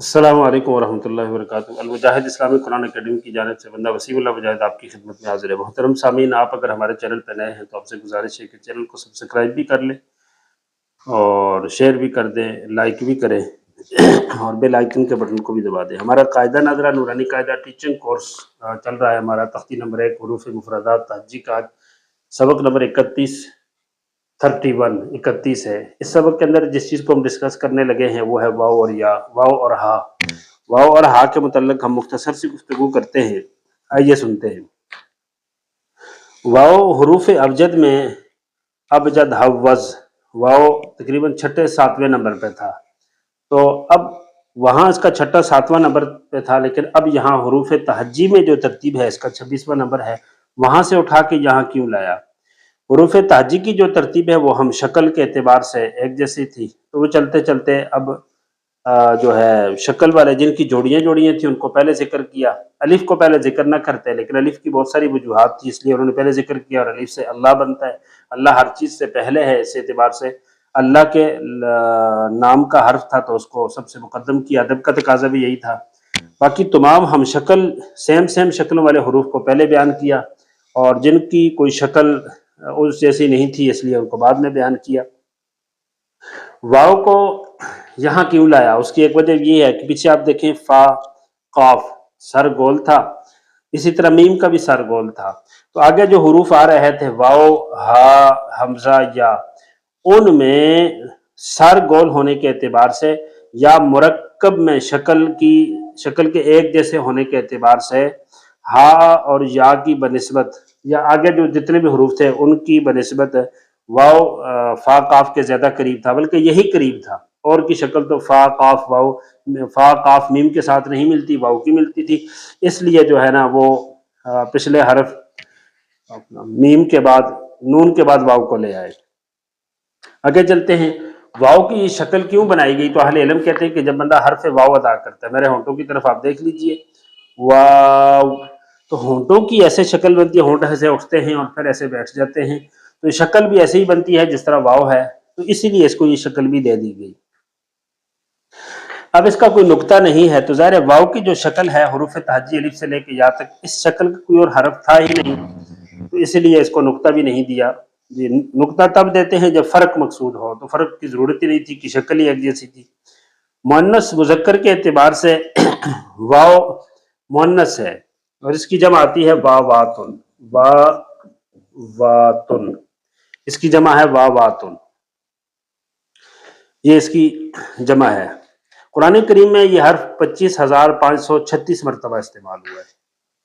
अस्सलाम वालेकुम वरहमतुल्लाहि वबरकातुहू। अल-मुजाहिद इस्लामी कुरान अकेडमी की जानिब से बंदा वसीउल्लाह मुजाहिद आपकी खिदमत में हाजिर है। मोहतरम सामीन, आप अगर हमारे चैनल पर नए हैं तो आपसे गुजारिश है कि चैनल को सब्सक्राइब भी कर लें और शेयर भी कर दें, लाइक भी करें और बेल आइकन के बटन को भी दबा दें। हमारा कायदा नाज़रा नूरानी कायदा टीचिंग कोर्स चल रहा है। हमारा तख्ती नंबर 1 हुरूफ मुफरदात तहज्जी का सबक नंबर 31 है। इस सबक के अंदर जिस चीज़ को हम डिस्कस करने लगे हैं वो है वाव और या, वाव और हा। वाव और हा के मुतल्लिक हम मुख्तसर सी गुफ्तगू करते हैं। आइए सुनते हैं। वाव हुरूफ अबजद में अबजद हव्वज, वाव तकरीबन छठे सातवें नंबर पे था। तो अब वहाँ इसका छठा सातवां नंबर पे था, लेकिन अब यहाँ हुरूफ तहज्जी में जो तरतीब है इसका 26वां नंबर है, वहाँ से उठा के यहाँ क्यों लाया? हुरूफ तहज्जी की जो तरतीब है वो हम शक्ल के एतबार से एक जैसी थी, तो वो चलते चलते अब जो है शक्ल वाले जिनकी जोड़ियाँ जोड़ियाँ थी उनको पहले जिक्र किया। अलिफ को पहले जिक्र ना करते, लेकिन अलिफ की बहुत सारी वजूहात थी इसलिए उन्होंने पहले जिक्र किया। और अलिफ से अल्लाह बनता है, अल्लाह हर चीज़ से पहले है, इस एतबार से अल्लाह के नाम का हर्फ था तो उसको सबसे मुकद्दम किया। अदब का तकाजा भी यही था। बाकी तमाम हम शक्ल सेम शक्लों वाले हरूफ को पहले बयान किया और जिनकी कोई शक्ल उस जैसी नहीं थी इसलिए उनको बाद में बयान किया। वाव को यहाँ क्यों लाया? उसकी एक वजह ये है कि पीछे आप देखें फा काफ सर गोल था, इसी तरह मीम का भी सर गोल था। तो आगे जो हुरूफ आ रहे थे वाव, हा, हमजा, या, उनमें सर गोल होने के एतबार से या मुरक्कब में शक्ल के एक जैसे होने के एतबार से हा और या की बनिस्बत या आगे जो जितने भी हरूफ थे उनकी बनिस्बत वाव फा काफ के ज्यादा करीब था, बल्कि यही करीब था। और की शक्ल तो फा काफ वाव, फा काफ मीम के साथ नहीं मिलती, वाव की मिलती थी। इसलिए जो है ना वो पिछले हरफ मीम के बाद नून के बाद वाव को ले आए। आगे चलते हैं। वाव की शक्ल क्यों बनाई गई? तो अहले इल्म कहते हैं कि जब बंदा हरफ वाव अदा करता है, मेरे होंठों की तरफ आप देख लीजिए, वाव, तो होंठों की ऐसे शक्ल बनती है, होंठ ऐसे उठते हैं और फिर ऐसे बैठ जाते हैं, तो शक्ल भी ऐसे ही बनती है जिस तरह वाव है, तो इसीलिए इसको ये शक्ल भी दे दी गई। अब इसका कोई नुक्ता नहीं है तो ज़ाहिर है वाव की जो शक्ल है हुरूफ तहज्जी अलिफ से लेके या तक, इस शक्ल का कोई और हरफ था ही नहीं, तो इसलिए इसको नुक्ता भी नहीं दिया। जी, नुक्ता तब देते हैं जब फर्क मकसूद हो, तो फर्क की जरूरत ही नहीं थी कि शक्ल ही एक जैसी थी। मुअन्नस मुज़क्कर के एतबार से वाव मुअन्नस है और इसकी जमा आती है वावातुन, वावातुन, इसकी जमा है वावातुन, ये इसकी जमा है। कुरान करीम में ये हर्फ 25,536 मरतबा इस्तेमाल हुआ है,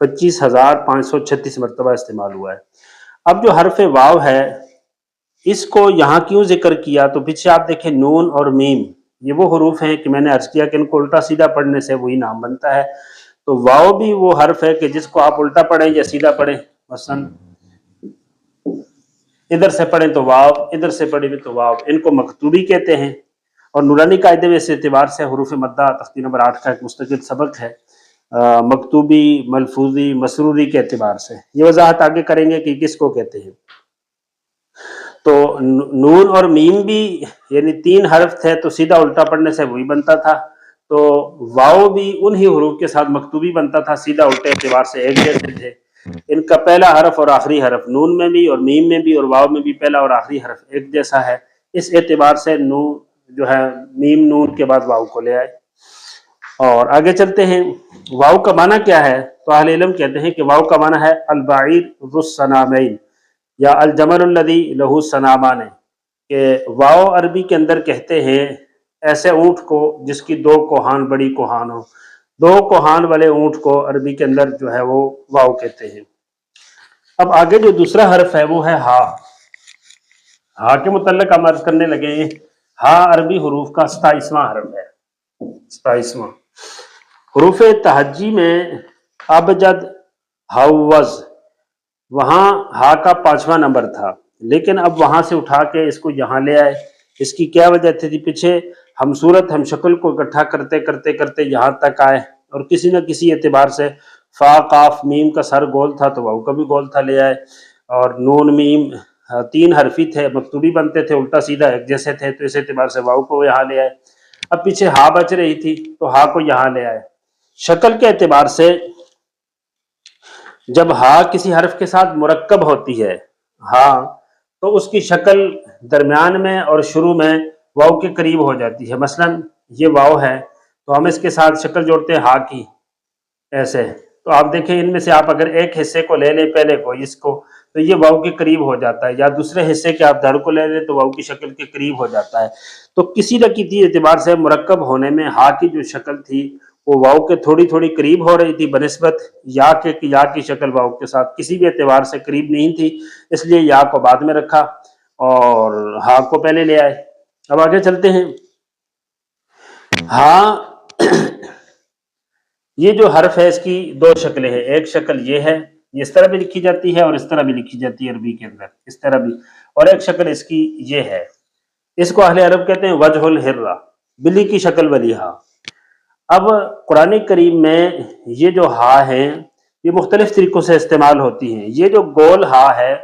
25,536 मरतबा इस्तेमाल हुआ है। अब जो हर्फ वाव है इसको यहाँ क्यों जिक्र किया? तो पीछे आप देखें नून और मीम, ये वो हरूफ हैं कि मैंने अर्ज किया कि इनको उल्टा सीधा पढ़ने से वही नाम बनता है। तो वाव भी वो हर्फ है कि जिसको आप उल्टा पढ़ें या सीधा पढ़ें, मसलन इधर से पढ़ें तो वाव, इधर से पढ़ें तो वाव, इनको मकतूबी कहते हैं। और नूरानी कायदे में इस एतबार से हरूफ मद्दा तख्ती नंबर 8 का एक मुस्तकिल सबक है, मकतूबी, मलफूजी, मसरूरी के एतबार से। ये वजाहत आगे करेंगे कि किसको कहते हैं। तो नून और मीम भी यानी 3 हर्फ थे तो सीधा उल्टा पढ़ने से वही बनता था, तो वाव भी उन्हीं हरूफ के साथ मकतूबी बनता था, सीधा उल्टे एतबार से एक जैसे थे। इनका पहला हरफ और आखिरी हरफ नून में भी और मीम में भी और वाव में भी पहला और आखिरी हरफ एक जैसा है, इस एतबार से नून जो है मीम नून के बाद वाव को ले आए। और आगे चलते हैं। वाव का माना क्या है? तो अहले इल्म कहते हैं कि वाव का माना है अलबाईर ज़ुस्सनामैन या अल जमलुल्लज़ी लहू सनामान, के वाव अरबी के अंदर कहते हैं ऐसे ऊंट को जिसकी 2 कोहान, बड़ी कोहान हो। 2 कोहान वाले ऊंट को अरबी के अंदर जो है वो वाव कहते हैं। अब आगे जो दूसरा हरफ है वो है हा। हा के मुतल्लिक हम अर्ज करने लगे हैं। हा अरबी हरूफ का 27वां हरफ है, 27वां। हरूफ तहज्जी में अबजद, हव्वज, वहां हा का 5वां नंबर था, लेकिन अब वहां से उठा के इसको यहाँ ले आए। इसकी क्या वजह थी? पीछे हम सूरत हम शक्ल को इकट्ठा करते करते करते यहाँ तक आए और किसी न किसी एतबार से फा काफ मीम का सर गोल था तो वाव का भी गोल था, ले आए। और नून मीम 3 हरफी थे, मकतूबी बनते थे, उल्टा सीधा एक जैसे थे, तो इस एतबार से वाव को यहाँ ले आए। اب پیچھے ہا بچ رہی تھی تو ہا کو یہاں لے آئے. شکل کے اعتبار سے جب ہا کسی حرف کے ساتھ مرکب ہوتی ہے ہا، تو اس کی شکل درمیان میں اور شروع میں واؤ کے قریب ہو جاتی ہے. مثلا یہ واؤ ہے تو ہم اس کے ساتھ شکل جوڑتے ہیں ہا کی ایسے. تو آپ دیکھیں ان میں سے آپ اگر ایک حصے کو لے لیں پہلے کو اس کو تو یہ واؤ کے قریب ہو جاتا ہے، یا دوسرے حصے کے آپ دھڑ کو لے لیں تو واؤ کی شکل کے قریب ہو جاتا ہے. تو کسی نہ کسی اعتبار سے مرکب ہونے میں ہا کی جو شکل تھی وہ واؤ کے تھوڑی تھوڑی قریب ہو رہی تھی بنسبت یا کے، یا کی شکل واؤ کے ساتھ کسی بھی اعتبار سے قریب نہیں تھی، اس لیے یا کو بعد میں رکھا اور ہا کو پہلے لے آئے. اب آگے چلتے ہیں. ہاں یہ جو حرف ہے اس کی دو شکلیں ہیں. ایک شکل یہ ہے، یہ اس طرح بھی لکھی جاتی ہے اور اس طرح بھی لکھی جاتی ہے عربی کے اندر اس طرح بھی. اور ایک شکل اس کی یہ ہے، اس کو اہل عرب کہتے ہیں وجہ الحرہ، بلی کی شکل والی ہا. اب قرآن کریم میں یہ جو ہا ہیں یہ مختلف طریقوں سے استعمال ہوتی ہیں. یہ جو گول ہا ہے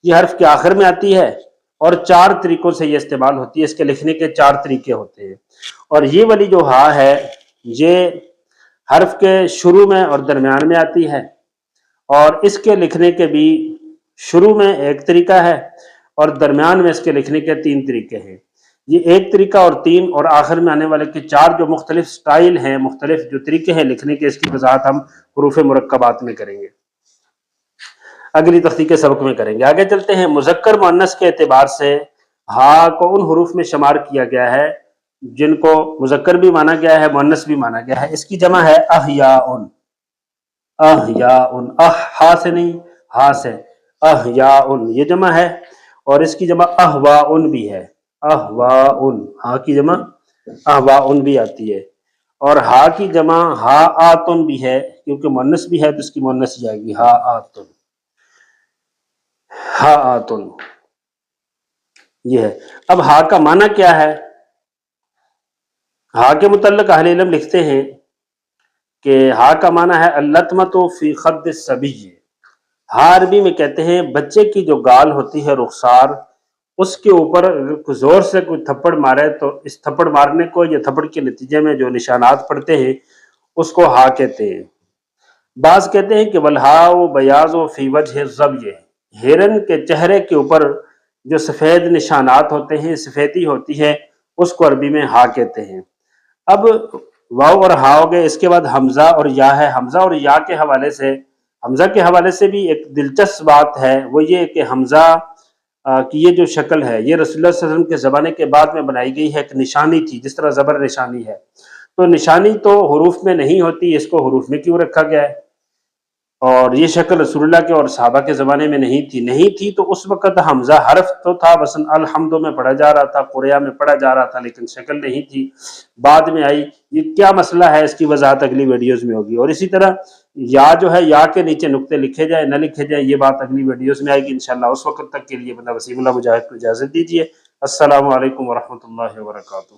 یہ حرف کے آخر میں آتی ہے اور 4 طریقوں سے یہ استعمال ہوتی ہے. اس کے لکھنے کے 4 طریقے ہوتے ہیں. اور یہ والی جو ہا ہے یہ حرف کے شروع میں اور درمیان میں آتی ہے، اور اس کے لکھنے کے بھی شروع میں ایک طریقہ ہے اور درمیان میں اس کے لکھنے کے 3 طریقے ہیں. یہ ایک طریقہ اور 3 اور آخر میں آنے والے کے 4 جو مختلف سٹائل ہیں، مختلف جو طریقے ہیں لکھنے کے، اس کی وضاحت ہم حروف مرکبات میں کریں گے، اگلی تختی کے سبق میں کریں گے. آگے چلتے ہیں. مذکر مؤنث کے اعتبار سے ہا کو ان حروف میں شمار کیا گیا ہے جن کو مذکر بھی مانا گیا ہے مؤنث بھی مانا گیا ہے. اس کی جمع ہے احیاءن. احیاءن، ہا سے نہیں، ہا سے، احیاءن یہ جمع ہے. اور اس کی جمع احواءن بھی ہے. احواءن، ہا کی جمع احواءن بھی آتی ہے. اور ہا کی جمع ہا آتن بھی ہے، کیونکہ مؤنث بھی ہے تو اس کی مؤنث ہی آئے گی، ہا آتن. ہا آتن یہ ہے. اب ہا کا معنی کیا ہے؟ ہا کے متعلق اہل علم لکھتے ہیں کہ ہا کا معنی ہے اللطمۃ فی خد الصبی. ہا عربی میں کہتے ہیں بچے کی جو گال ہوتی ہے رخسار، اس کے اوپر زور سے کوئی تھپڑ مارے تو اس تھپڑ مارنے کو یا تھپڑ کے نتیجے میں جو نشانات پڑتے ہیں اس کو ہا کہتے ہیں. بعض کہتے ہیں کہ والہاء بیاض فی وجہ الظبی، ہرن کے چہرے کے اوپر جو سفید نشانات ہوتے ہیں، سفیدی ہوتی ہے، اس کو عربی میں ہا کہتے ہیں. اب واو اور ہا ہو گئے. اس کے بعد حمزہ اور یا ہے. حمزہ اور یا کے حوالے سے، حمزہ کے حوالے سے بھی ایک دلچسپ بات ہے، وہ یہ کہ حمزہ کی یہ جو شکل ہے یہ رسول اللہ صلی اللہ علیہ وسلم کے زمانے کے بعد میں بنائی گئی ہے. ایک نشانی تھی جس طرح زبر نشانی ہے، تو نشانی تو حروف میں نہیں ہوتی، اس کو حروف میں کیوں رکھا گیا ہے؟ اور یہ شکل رسول اللہ کے اور صحابہ کے زمانے میں نہیں تھی تو اس وقت حمزہ حرف تو تھا، مثلا الحمد میں پڑھا جا رہا تھا، قریہ میں پڑھا جا رہا تھا، لیکن شکل نہیں تھی، بعد میں آئی. یہ کیا مسئلہ ہے اس کی وضاحت اگلی ویڈیوز میں ہوگی. اور اسی طرح یا جو ہے یا کے نیچے نقطے لکھے جائیں نہ لکھے جائیں یہ بات اگلی ویڈیوز میں آئے گی انشاءاللہ. اس وقت تک کے لیے بندہ وسیم اللہ مجاہد کو اجازت دیجیے. السلام علیکم ورحمۃ اللہ وبرکاتہ.